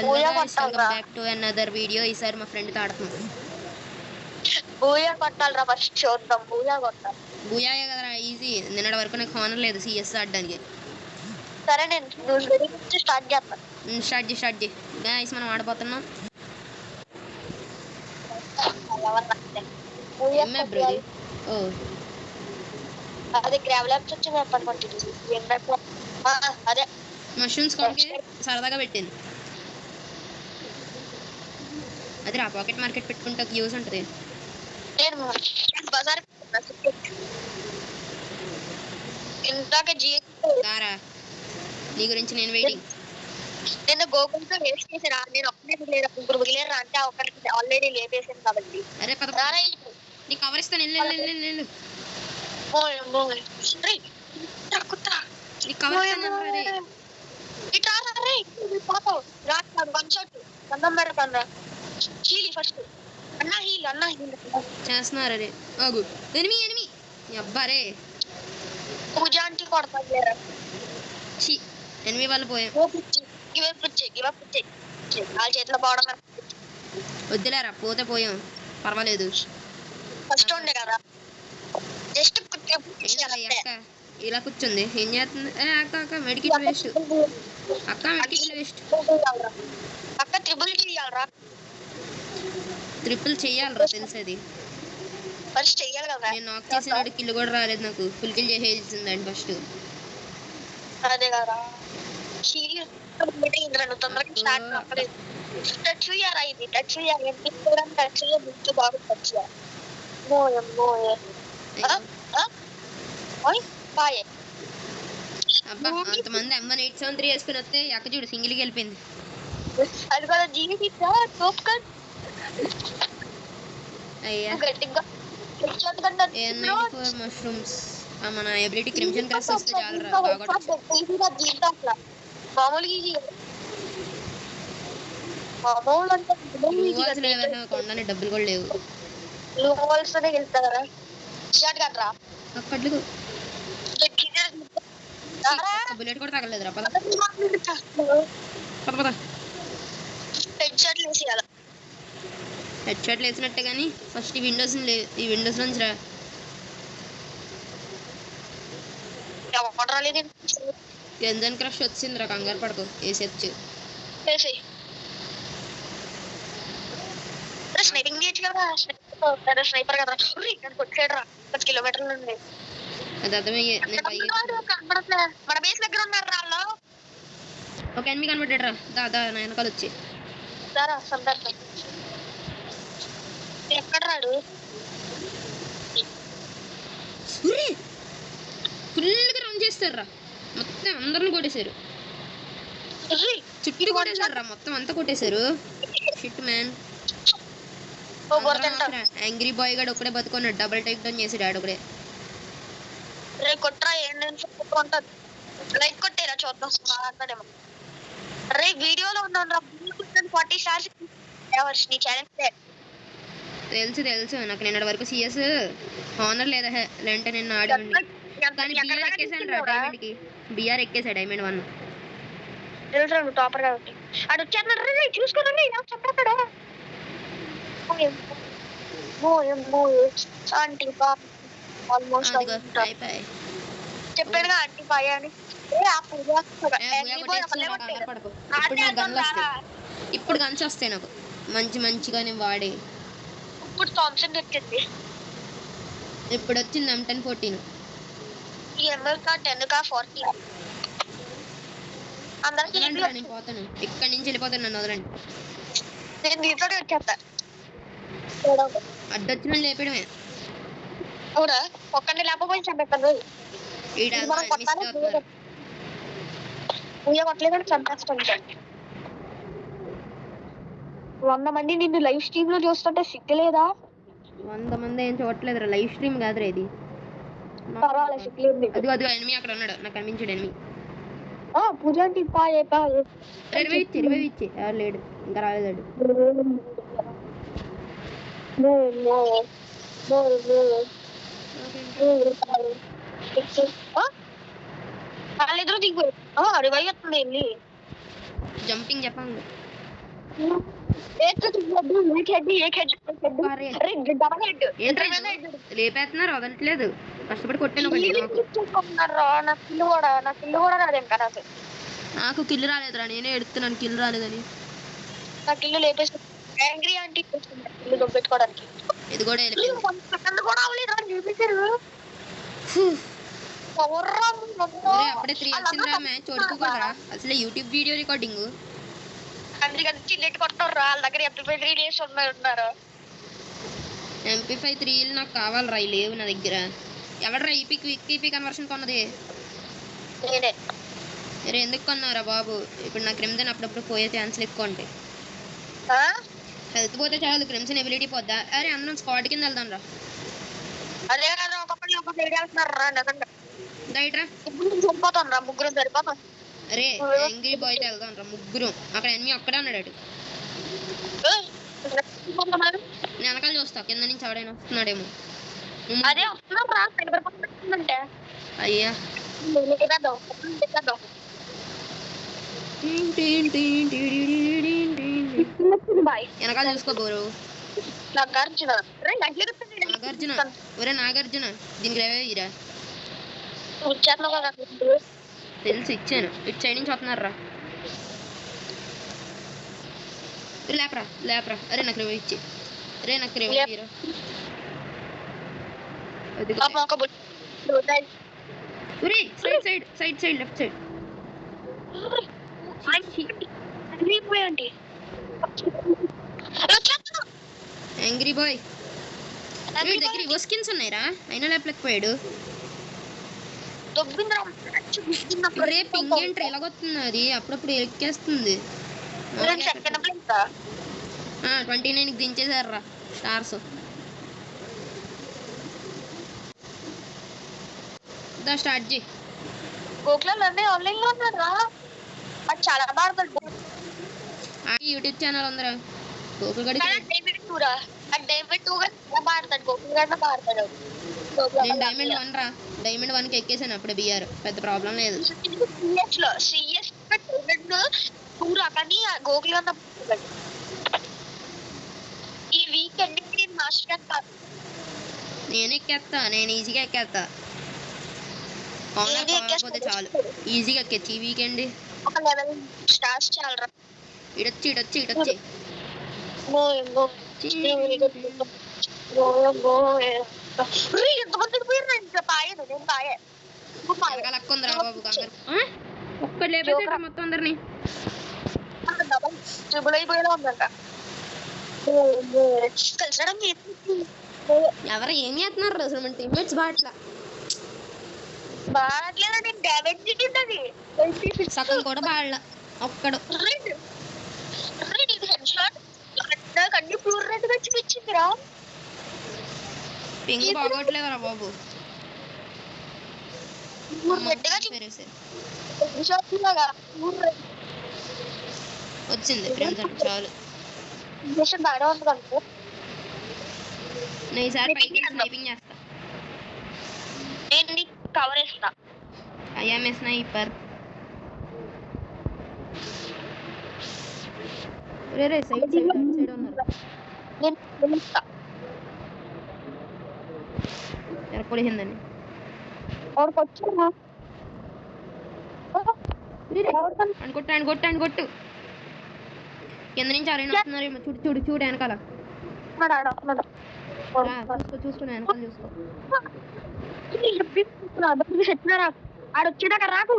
Hello guys, welcome back to another video. ఈసారి మా friend తో ఆడుతున్నాం. బూయా కొట్టాలరా, ఫస్ట్ చూద్దాం. బూయా కొట్టాలి. బూయాయే కదరా ఈజీ. నిన్నటి వరకు నాకు హానర్ లేదు సిఎస్ ఆడడానికి. సరే నేను స్టార్ట్ చేస్తాను. స్టార్ట్ చేయి గైస్, మనం ఆడబోతున్నాం. ఏమే బ్రో ఇది? ఓ అదే గ్రావెలాప్స్ వచ్చి అదే మష్రూమ్స్ కొనికి సరదాగా పెట్టింది. అది రా పాకెట్ మార్కెట్ పెట్టుకుంటే యూజ్ ఉంటుంది. బజార్ ఇందాక దారా నీ గురించి నేను వెయిటింగ్. నేను గోకుల్తో వేస్ట్ చేసారా, నేను ఒక్కనే మిగిలేరా, ముగ్గురు మిగిలేరా అంటే ఒకరికి ఆల్రెడీ లేపేసాను కాబట్టి. అరే పద, నీ కవర్ ఇస్తాను. వెళ్ళు నీ కవర్ ఇస్తాను. చేస్తున్నారు. అరే ఆగు, ఎనిమి అబ్బారే పూజ అంటే కొడతారు. ఎనిమి వాళ్ళు పోయాం. వాళ్ళ చేతిలో పోవడం వద్దులేరా, పోతే పోయాం, పర్వాలేదు. ఫస్ట్ ఉండే కదా, జస్ట్ ఇలా కూర్చుంది. ఏం చేస్తుంది? అక్క మెడికిట్ వేస్ట్. అక్క మెడికిట్ వేస్ట్. అక్క ట్రిపుల్ చెయ్యాలరా, తెలిసేది. ఫస్ట్ చెయ్యాలి కదా. నేను నాక్ చేసిన కిల్ కూడా రాలేదు నాకు. ఫుల్ కిల్ చేసేసిందండి ఫస్ట్. అదే కదా, తొందరగా స్టార్ట్ అవ్వలేదు. టచ్ చేయాలా ఇది? టచ్ చేయాలి, టచ్ చేయాలి, బాగా టచ్ చేయాలి. అబ్బా, అంతమంది M1-873 వేసుకుని వస్తే అక్క చూడు సింగిల్కి వెళ్ళిపోయింది. అది కూడా జీవి అయ్యా మష్రూమ్స్. మన ఎబిలిటీ క్రిమ్సన్ క్రష్ వస్తే చాలరా, కొండని డబ్బులు కూడా లేవు. అక్కడ్లకు బుల్లెట్ కూడా తగలేదురా. పద హెడ్ షాట్లు వేసినట్టే కానీ ఫస్ట్ ఈ విండోస్ నుంచి రా. క్రిమ్సన్ క్రష్ వచ్చిందిరా, కంగారు పడకు, వేసేచ్చు. స్నైపింగ్ చేయొచ్చు కదా, స్నైపర్ కదా. కొట్టాడు రా, 10 కిలోమీటర్ల నుండి. అది అర్థమయ్యే. మన బేస్ దగ్గర ఉన్నారు రాళ్ళు. ఒక ఎనిమిది కనబడ్డాడు రా. దాదా నా వెనకాల వచ్చి ఎక్కడ రాడు? ఫుల్గా రన్ చేస్తారు రా, మొత్తం అందరిని కొట్టేశారు. చుట్టూ కొట్టేశారు రా, మొత్తం అంతా కొట్టేశారు. Shit man. యాంగ్రీ బాయ్ గడు ఒకడే బతుకున్నాడు. డబుల్ టైప్ డౌన్ చేసాడు ఆడొకడే. కొట్టరా, లైక్ కొట్టేరా చూద్దాం. రే వీడియోలో ఉన్నాను, 40 స్టార్స్ నీ ఛానల్. తెలుసు నాకు. నిన్నటి వరకు సిఎస్ హానర్ లేదా లేదంటే నిన్న ఆడివ్వండి. కానీ బిఆర్ ఎక్కేసాను రా, డైమండ్కి. BR ఎక్కేసా diamond 1. తెలుసు టాపర్ కాబట్టి. అడు వచ్చేస్తున్నాడు, చూసుకోనండి చెప్పాడు. చెప్పాడుగా ఆంటీ బాయ్ అని. ఇప్పుడు గన్స్ వస్తాయి నాకు మంచిగా నేను వాడే. ఇప్పుడు థామ్సన్ వచ్చింది. ఇప్పుడు వచ్చింది M1014. ఈ ఎంఎల్కా 10కా 40 అందరికి. నేను పోతాను, ఇక్కడి నుంచి వెళ్ళిపోతాను, నన్ను వదలండి. నేను దీంట్లోనే వచ్చేస్తా. అడ్డొచ్చిన లేపడమే కూడా ఒక్కడిని లేకపోయి చంపేస్తాను. కొట్టలేదని చంపేస్తాను. 100 మంది నిన్ను లైవ్ స్ట్రీమ్ లో చూస్తుంటే సిగ్గులేదా? 100 మంది ఏం చూడట్లేదురా, లైవ్ స్ట్రీమ్ కాదురా ఇది. అది ఎనిమి అక్కడ ఉన్నాడు, నాకు కనిపించాడు ఎనిమి. పూజ అంటే ఇచ్చి ఎవరు లేడు, ఇంకా రాలేదాడు. వాళ్ళిద్దరూ దిగిపోయి రివైవ్ అవుతుంది. వెళ్ళి జంపింగ్ చెప్పండి. లేపేస్తున్నారు వదలట్లేదు కష్టపడి కొట్టాను ఒకటి నాకు కిల్లు రాలేదురా నేనే ఎడుతున్నాను కిల్లు రాలేదని నాకు ఇల్లు లేపేసి యాంగ్రీ ఆంటీ ఇల్లు దొబ్బెట్టుకోవడానికి ఇది కూడా అప్పుడే 3 వచ్చిందిరా మ్యాచ్ ఓడిపోకూడరా అసలు యూట్యూబ్ వీడియో రికార్డింగ్ అందుకని చిల్లెట్ కొట్టారు వాళ్ళ దగ్గర MP5 3 డేస్ ఉన్నారు MP5 3 నాకు కావాలరా లేవు నా దగ్గర ఎవడరా ఈపీ కన్వర్షన్ కొన్నది నేనే మీరు ఎందుకు కొన్నారా బాబు ఇప్పుడు నా క్రిమ్సన్ అప్పుడప్పుడు పోయే ఛాన్స్లు ఎక్కువ ఉంటాయి హెల్త్ పోతే చాలు క్రిమ్సన్ ఎబిలిటీ పోద్దా అరే అందరం స్క్వాడ్ కింద వెళ్దాం రా అదే కదా ఒక సైడ్ వెళ్తున్నారు రా నిజంగా రైట్రా ఇప్పుడు సరిపోతాను రా ముగ్గురు సరిపోతాం అరే యాంగ్రీ బాయ్ తో వెళ్దాం రా ముగ్గురు అక్కడ ఎనిమి ఒక్కడే ఉన్నాడు నేను వెనకాల చూస్తా కింద నుంచి ఎవడైనా వస్తున్నాడేమో అదే వస్తున్నాం రా అంటే అయ్యా వెనకాల చూసుకో గౌరు నాగార్జున ఒరే నాగార్జున దీనికి రేవేరా తెలుసు ఇచ్చాను ఇటు సైడ్ నుంచి వస్తున్నారా లేపరా అరే నాకు రేవే ఇచ్చి అరే నాకు రేవే hero side left side angry boy వీడి దగ్గర ఇవో స్కిన్స్ ఉన్నాయిరా అయినా లేపలేకపోయాడు రే పింగ్ ఏంట్రీ ఎలాగొస్తుంది అది అప్పుడప్పుడు ఎక్కేస్తుంది 29 దించేసారా స్టార్స్ స్టార్ట్ చేయి గోకులాలు అన్నీ ఆన్లైన్ లో ఉన్నారా అది చాలా బాగా యూట్యూబ్ ఛానల్ ఉందిరా గోకుల్ గడి డైమండ్ 2 రా అది డైమండ్ 2 గా చాలా బాడతాడు గోకుల్ గడి బాడతాడు నేను డైమండ్ 1 రా డైమండ్ 1 కి ఎక్కేసాను అప్పుడే బిఆర్ పెద్ద ప్రాబ్లం లేదు సిఎస్ డైమండ్ 2 రా కానీ గోకుల్ గడి ఈ వీకెండ్ నేను మాస్టర్ కాదు నేను ఎక్కేస్తా నేను ఈజీగా ఎక్కేస్తా పోతే చాలు ఈజీగా ఎక్కేచ్చు ఈ వీకెండ్ ఒక లెవెల్ స్టార్స్ చాలరా ఇడొచ్చి ఒక్కడు లేపేసాడు మొత్తం అందరినీ ఎవరు ఏం చేస్తున్నారు అసలు మన టీమ్మేట్స్ సగం కూడా బాడలా ఒక్కడు పింగ్ బాగోట్లేదురా బాబు వచ్చింది చాలు నేను ఈసారి పైకి స్నైపింగ్ చేస్తా కవర్ వేస్తా I'm a sniper ray side ఉన్నారు ఎరపొడిhinదని కొట్టు కింద నుంచి ఎవరైనా వస్తున్నారేమో చూడు వెనకాల చూసుకో వెనకాల చూసుకో ఆడొచ్చేదాకా రాకు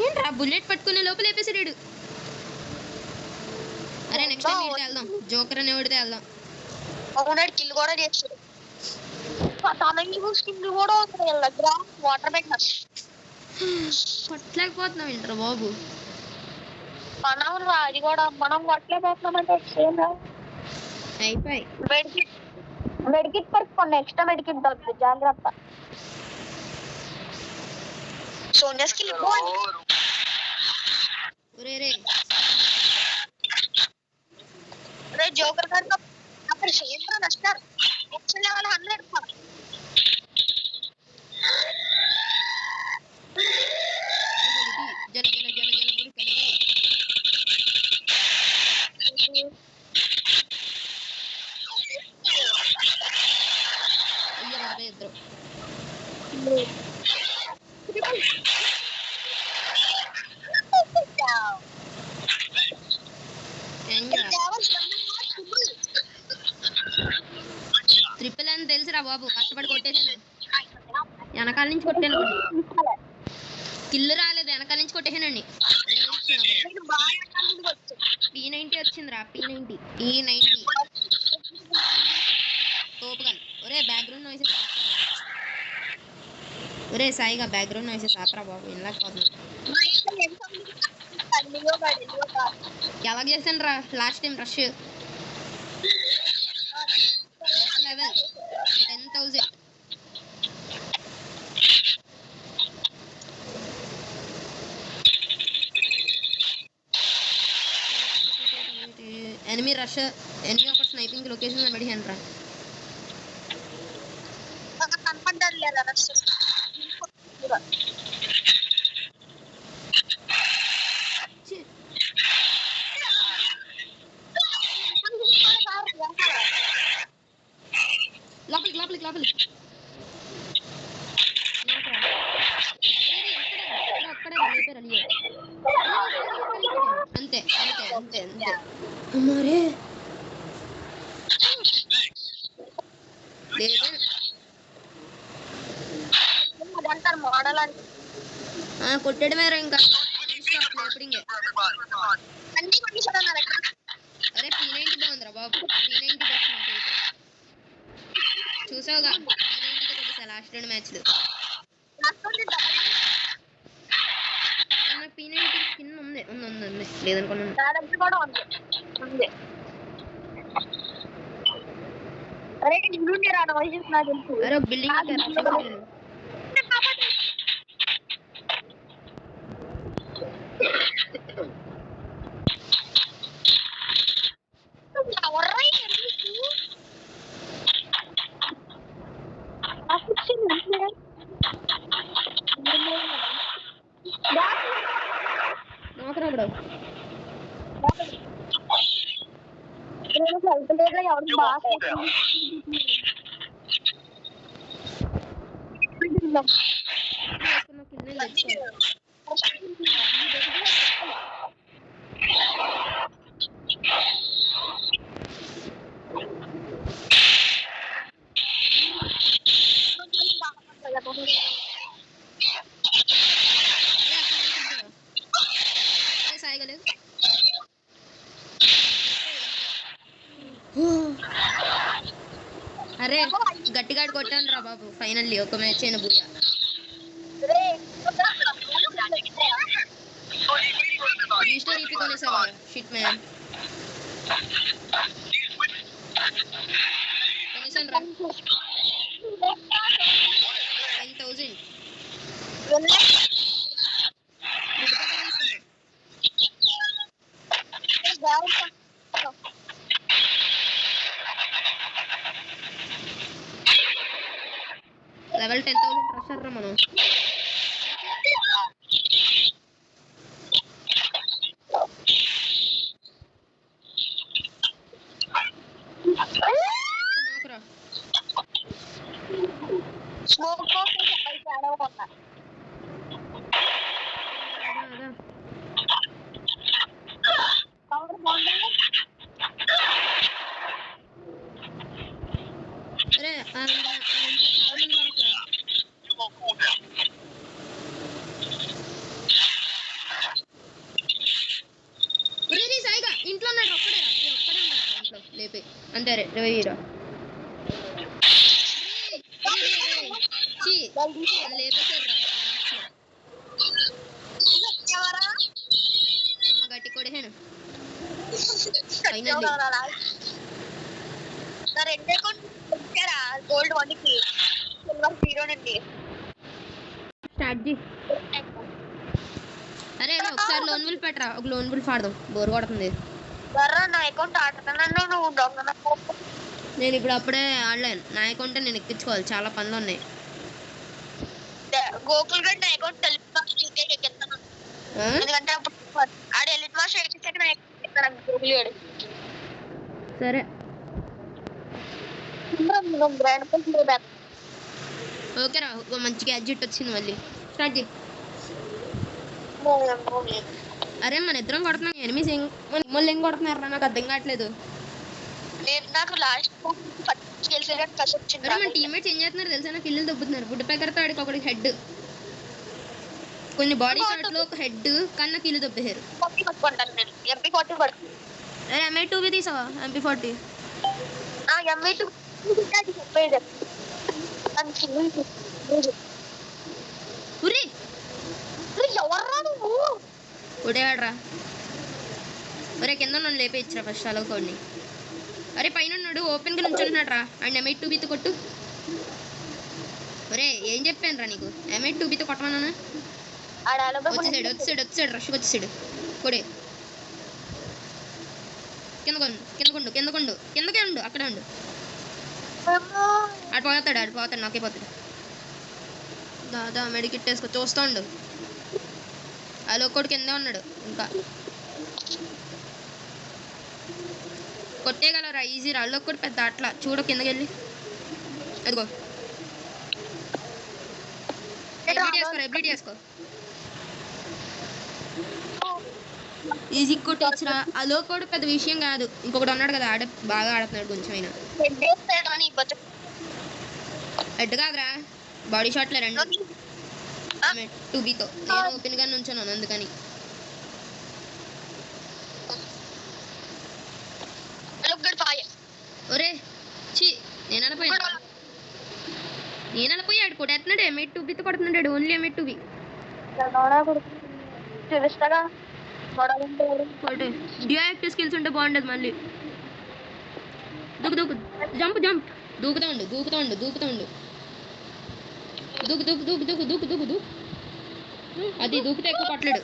ఏంట్రా బుల్లెట్ పట్టుకునే లోపల లేపేసాడు అరే నెక్స్ట్ టైం వీడితే వెళ్దాం జోకర్ అనే వాడితే వెళ్దాం అవునాడు కిల్ కూడా చేస్తాడు కిల్ కూడా వాటర్ బ్యాగ్ కొట్టలేకపోతున్నాం ఏంట్రా బాబు మనం అది కూడా మనం కొట్టలేకపోతున్నాం అంటే అయిపోయి మెడికిట్ పట్టుకోండి ఎక్స్ట్రా మెడికిట్ దొరుకుతుంది జాగ్రత్త సోనియా స్కిల్ రే జోకర్ గారు అక్కడ సేఫ్రా నష్టారు ఎక్స్ట్రా లెవెల్ 100 బాబు కష్టపడి కొట్టేసాను వెనకాల నుంచి కొట్టాను కిల్లు రాలేదు వెనకాల నుంచి కొట్టేసానండి P90 వచ్చిందిరా P90 తోపుగన్ ఒరే బ్యాక్గ్రౌండ్ నాయిసెస్ ఒరే సాయిగా బ్యాక్గ్రౌండ్ నాయిసెస్ ఆపరా బాబు వినలేకపోతున్నాను ఎలా చేశాను రా last time rush level 10,000 enemy rush enemy ఒక స్నైపింగ్ లొకేషన్ పడిహాను రా లోపలికి అంతే అమ్మారే కొట్టడమే రా ఇంకా అరే P90 బాగుందిరా బాబు P90 చూసావుగా P90 కొట్టేసా లాస్ట్ 2 మ్యాచ్లు నాకు P90 స్కిన్ ఉంది లేదనుకున్నాను అరే బిల్డింగ్ నాకరాబడు సాయిగలేదు అరే గట్టిగా కొట్టాను రా బాబు ఫైనల్లీ ఒక మ్యాచ్ అయిన బుయ్యా రీస్టోర్ ఈపీ కొనేసావా షిట్ మ్యాన్ కొనేసాను రా 10,000 లెవెల్ 10,000 రషర్ రా మనం ఇంట్లో లేపే అంతే రేరా గట్టి కొడేను గోల్డ్ 1 కి సిల్వర్ 0 నండి స్టార్ట్ జీ అరే ఒకసారి లోన్ బిల్ పెట్టరా ఒక లోన్ బిల్ పాడదాం బోర్ కొడుతుంది నా అకౌంట్ నేను ఇప్పుడు అప్పుడే ఆడలేను నా అకౌంట్ నేను ఎక్కించుకోవాలి చాలా పనులు ఉన్నాయి గోకుల్ గడ్ నా అకౌంట్ ఎందుకంటే ఆడ ఎలిట్ మాస్ సరే ఓకేరా మంచి గ్యాడ్జెట్ వచ్చింది మళ్ళీ స్టార్ట్ చేయి అరే మన ఇద్దరం కొడుతున్నాం ఎనిమిస్ మళ్ళీ ఏం కొడుతున్నారా నాకు అర్థం కావట్లేదు నాకు లాస్ట్ స్కిల్స్ కసి వచ్చింది అరే మన టీమ్మేట్స్ ఏం చేస్తున్నారు తెలుసా నాకు ఇల్లు దొబ్బుతున్నారు బుడ్డ పెకరతో ఆడికి ఒకడికి హెడ్ కొన్ని బాడీ షాట్ లో ఒక హెడ్ కన్నా కిల్లు దొబ్బేశారు పట్టుకుంటాను నేను MP40 పడుతుంది అరే MI2 తీసావా MP40 M2 చెప్పేది ఉరి ఎవర్రా నువ్వు ఉడేయాడ్రా ఒరే కింద నన్ను లేపేయచ్చురా ఫస్ట్ అలా కోడ్ని అరే పైన ఉన్నాడు ఓపెన్గా నుంచుంటున్నాడు రా అండ్ M2 బీతో కొట్టు ఒరే ఏం చెప్పాను రా నీకు M2 బీతో కొట్టమన్నాను వచ్చేసాడు రష్కి వచ్చేసాడు కొడే కిందకే ఉండు అక్కడే ఉండు ఆడు పోతాడు నాకే పోతాడు దాదా మెడికిట్ వేసుకో చూస్తూ ఉండు అలో కొడు కిందే ఉన్నాడు ఇంకా కొట్టేయగలరా ఈజీ రాళ్ళు కూడా పెద్ద అట్లా చూడు కిందకి వెళ్ళి అదిగో ఎబిలిటీ వేసుకో ఈజీ కొట్టేచ్చరా అలో కూడా పెద్ద విషయం కాదు ఇంకొకటి ఉన్నాడు కదా బాగా ఆడుతున్నాడు కొంచెం అయినా హెడ్ కాదురా బాడీ షాట్లే రెండు 2Bతో నేను ఓపెన్ గా నుంచున్నాను అందుకని ఒరే చి నేను పోయాడు కొట్టేస్తున్నాడు M2Bతో కొడుతున్నాడు ఓన్లీ M2B డియాక్టివ్ స్కిల్స్ ఉంటే బాగుండదు మళ్ళీ దూకు జంప్ దూకుతా ఉండు దూకు అది దూకితే ఎక్కువ కొట్టలేడు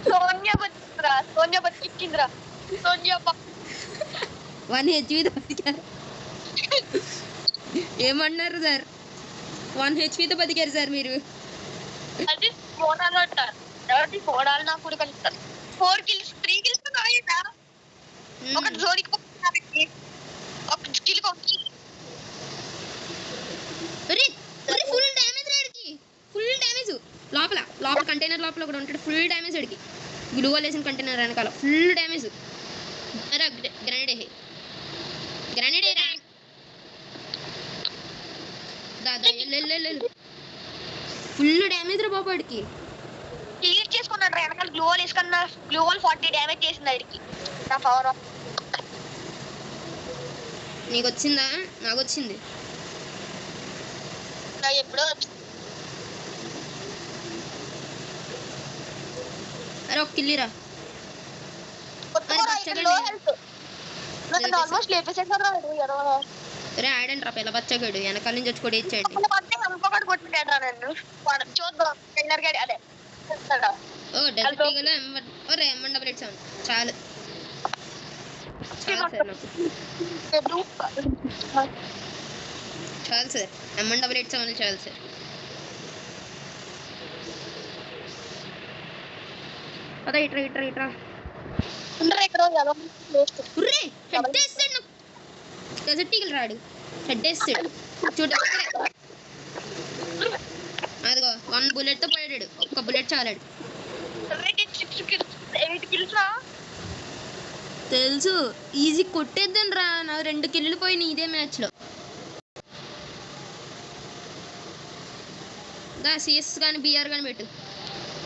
సోనియా బతికిందిరా 1 HP బతికారు ఏమన్నారు సార్ 1 HP తో బతికారు సార్ మీరు అది ఫోనాలు అంటారు ఎవరి ఫోనాలు నాకు కూడా కలుస్తారు 4 kills 3 kills తో కాయదా ఒక జోడికి ఒక స్కిల్ అరే ఫుల్ డ్యామేజ్ రాడికి ఫుల్ డ్యామేజ్ లోపల కంటైనర్ లోపల కూడా ఉంటాడు ఫుల్ డ్యామేజ్ అడిగి గ్లూ వాల్ వేసిన కంటైనర్ వెనకాల ఫుల్ డ్యామేజ్ అరే గ్రెనేడ్ దాదా ఫుల్ డ్యామేజ్ రా బాబు వాడికి క్లియర్ చేసుకున్నాడు రా వెనకాల గ్లూ వాల్ వేసుకున్నా గ్లూ వాల్ 40 డ్యామేజ్ చేసింది వాడికి నా పవర్ నీకు వచ్చిందా నాకు వచ్చింది ఎప్పుడో అరే ఒక కిల్లిరా ఆల్మోస్ట్ లేపేసాడు అరే ఆడండి రా పిల్ల బచ్చగాడు వెనకాల నుంచి వచ్చి కూడా ఇచ్చేయండి ఓ డెజర్ట్ ఈగల్ ఒరే M188 చాలు సార్ M188 చాలు సార్ అదే ఇట్రా హెడ్ వేస్తాడు డెజర్ట్ ఈగల్ రాడు హెడ్ వేస్తాడు చూడ అదిగో 1 బుల్లెట్ తో పోయాడు ఒక్క బుల్లెట్ చాలాడు తెలుసు ఈజీ కొట్టేద్దాను రా నా 2 కిల్లులు పోయినాయి ఇదే మ్యాచ్ లో దా సిఎస్ కానీ బిఆర్ కానీ పెట్టు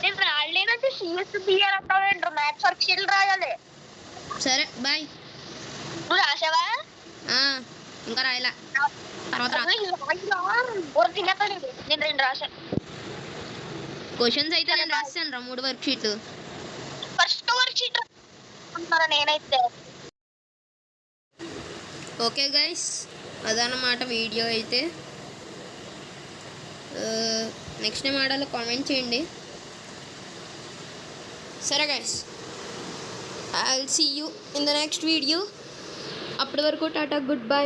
నేను రాలేనంటే సిఎస్ బిఆర్ అంటావేంట్రా మ్యాచ్ వర్క్ షీల్ రాయాలి సరే బాయ్ నువ్వు రాసావా ఇంకా రాయలా తర్వాత నేను 2 రాశాను క్వశ్చన్స్ అయితే నేను రాశాను రా 3 వర్క్ షీట్లు ఫస్ట్ వర్క్ షీట్ నేనైతే ఓకే గైస్ అదన్నమాట వీడియో అయితే నెక్స్ట్ టైం ఆడాలో కామెంట్ చేయండి సరే guys I will see you in the next video అప్పటి వరకు టాటా గుడ్ బై